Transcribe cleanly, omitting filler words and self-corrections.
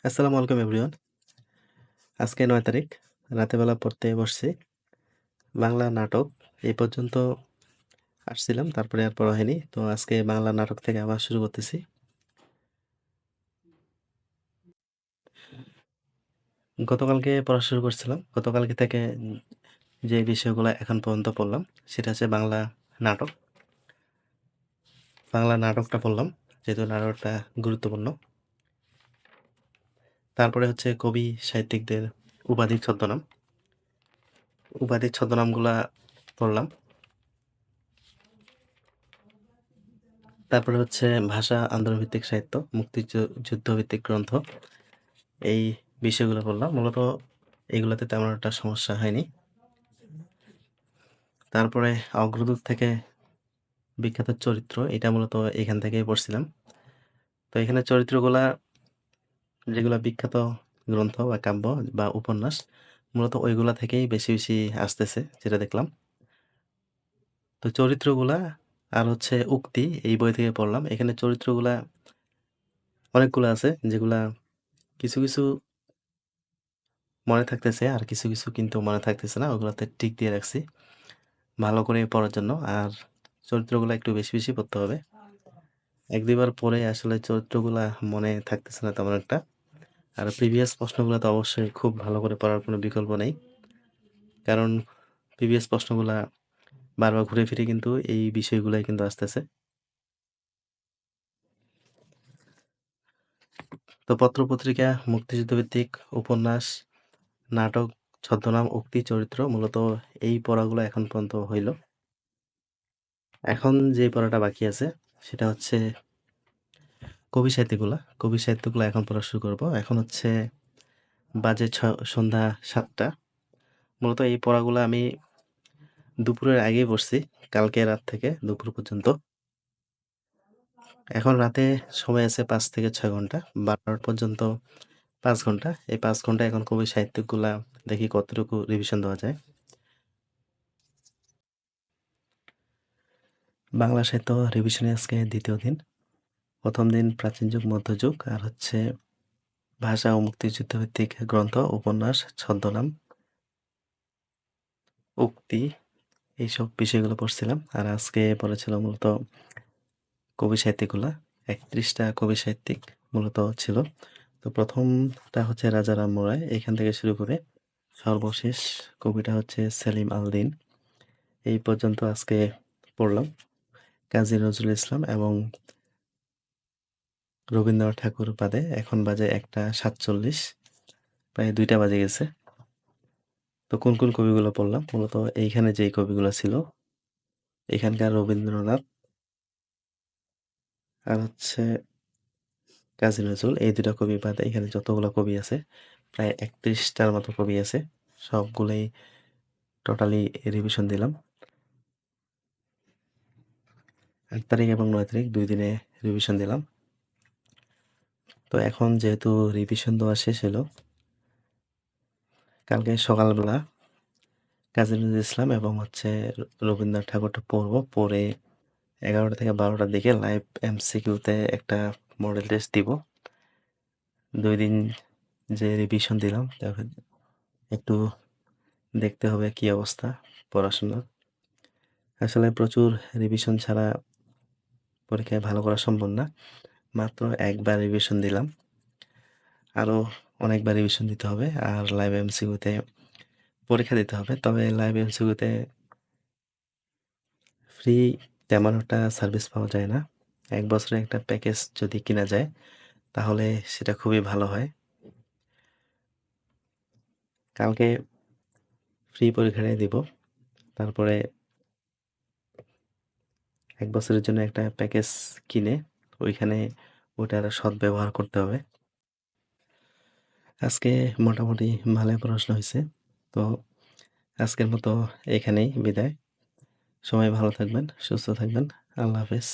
আসসালামু আলাইকুম এভরিওয়ান। আজকে ৯ তারিখ রাতের বেলা পড়তে বসছি। বাংলা নাটক এই পর্যন্ত আসছিলাম, তারপরে আর পড়া হয়নি। তো আজকে বাংলা নাটক থেকে আবার শুরু করতেছি। গতকালকে পড়া শুরু করছিলাম। গতকালকে থেকে যে বিষয়গুলো এখন পর্যন্ত পড়লাম সেটা হচ্ছে বাংলা নাটক। বাংলা নাটকটা পড়লাম যেহেতু নাটকটা গুরুত্বপূর্ণ। তারপরে হচ্ছে কবি সাহিত্যিকদের উপাধি ছদ্মনাম। উপাধির ছদ্মনামগুলা পড়লাম। তারপরে হচ্ছে ভাষা আন্দোলনভিত্তিক সাহিত্য, যুদ্ধভিত্তিক গ্রন্থ, এই বিষয়গুলো পড়লাম। মূলত এগুলোতে তেমন একটা সমস্যা হয়নি। তারপরে অগ্রদূত থেকে বিখ্যাত চরিত্র, এটা মূলত এখান থেকেই পড়ছিলাম। তো এখানে চরিত্রগুলা যেগুলা বিখ্যাত গ্রন্থ বা কাব্য বা উপন্যাস, মূলত ওইগুলা থেকেই বেশি বেশি আসতেছে যেটা দেখলাম। তো চরিত্রগুলা আর হচ্ছে উক্তি এই বই থেকে পড়লাম। এখানে চরিত্রগুলা অনেকগুলো আছে যেগুলা কিছু কিছু মনে থাকতেছে আর কিছু কিছু কিন্তু মনে থাকতেছে না, ওগুলাতে টিক দিয়ে রাখছি ভালো করে পড়ার জন্য। আর চরিত্রগুলা একটু বেশি বেশি পড়তে হবে। ১-২ বার পড়ে আসলে চরিত্রগুলা মনে থাকতেছে না তেমন একটা। আর প্রিভিয়াস প্রশ্নগুলা তো অবশ্যই খুব ভালো করে পড়ার কোনো বিকল্প নেই। কারণ প্রিভিয়াস প্রশ্নগুলা বারবার ঘুরে ফিরে কিন্তু এই বিষয়গুলাই কিন্তু আসতেছে। তো পত্র-পত্রিকা, মুক্তিযুদ্ধভিত্তিক উপন্যাস, নাটক, ছদ্মনাম, উক্তি, চরিত্র, মূলত এই পড়াগুলো এখন পর্যন্ত হইল। এখন যে পড়াটা বাকি আছে সেটা হচ্ছে কবি সাহিত্যগুলা। কবি সাহিত্যগুলা এখন পড়া শুরু করব। এখন হচ্ছে বাজে সন্ধ্যা ৭টা। মূলত এই পড়াগুলা আমি দুপুরের আগেই পড়ছি, কালকে রাত থেকে দুপুর পর্যন্ত। এখন রাতে সময় আছে ৫ থেকে ৬ ঘন্টা। ১২টা পর্যন্ত ৫ ঘন্টা। এই ৫ ঘন্টা এখন কবি সাহিত্যগুলা দেখি কতটুকু রিভিশন দেওয়া যায়। বাংলা সাহিত্য রিভিশনে আজকে ২য় দিন। ১ম দিন প্রাচীন যুগ, মধ্যযুগ, আর হচ্ছে ভাষা ও মুক্তিযুদ্ধভিত্তিক গ্রন্থ, উপন্যাস, ছদ্মনাম, উক্তি, এইসব বিষয়গুলো পড়ছিলাম। আর আজকে পড়েছিলাম মূলত কবি সাহিত্যিকগুলা। ৩১টা কবি সাহিত্যিক মূলত ছিল। তো প্রথমটা হচ্ছে রাজা রামমোহন রায়, এখান থেকে শুরু করে সর্বশেষ কবিটা হচ্ছে সেলিম আল দীন। এই পর্যন্ত আজকে পড়লাম। কাজী নজরুল ইসলাম এবং রবীন্দ্রনাথ ঠাকুর বাদে এখন বাজে ১টা ৪৭, প্রায় ২টা বাজে গেছে। তো কোন কোন কবিগুলো পড়লাম, মূলত এইখানে যেই কবিগুলো ছিল এখানকার রবীন্দ্রনাথ আর হচ্ছে কাজী নজরুল, এই ২টা কবি বাদে এখানে যতগুলো কবি আছে প্রায় ৩১টার মতো কবি আছে, সবগুলোই টোটালি রিভিশন দিলাম। ৮ তারিখ এবং ৯ তারিখ ২ দিনে রিভিশন দিলাম। তো এখন যেহেতু রিভিশন দেওয়া শেষ হলো, কালকে সকালবেলা কাজী নজরুল ইসলাম এবং হচ্ছে রবীন্দ্রনাথ ঠাকুরটা পড়বো। পড়ে ১১টা থেকে ১২টার দিকে লাইভ এমসিকিউতে একটা মডেল টেস্ট দিব। ২ দিন যে রিভিশন দিলাম তারপর একটু দেখতে হবে কি অবস্থা পড়াশোনার। আসলে প্রচুর রিভিশন ছাড়া পরীক্ষায় ভালো করা সম্ভব না। মাত্র একবার রিভিশন দিলাম, আরও অনেকবার রিভিশন দিতে হবে। আর লাইভ এমসিকিউতে পরীক্ষা দিতে হবে। তবে লাইভ এমসিকিউতে ফ্রি তেমন একটা সার্ভিস পাওয়া যায় না। ১ বছরের একটা প্যাকেজ যদি কিনা যায় তাহলে সেটা খুবই ভালো হয়। কালকে ফ্রি পরীক্ষাটাই দিব। তারপরে ১ বছরের জন্য একটা প্যাকেজ কিনে ওইখানে ওটার সদ্ব্যবহার করতে হবে। আজকে মোটামুটি ভালোই পড়াশোনা হইছে। তো আজকের মতো এখানেই বিদায়। সবাই ভালো থাকবেন, সুস্থ থাকবেন। আল্লাহ হাফেজ।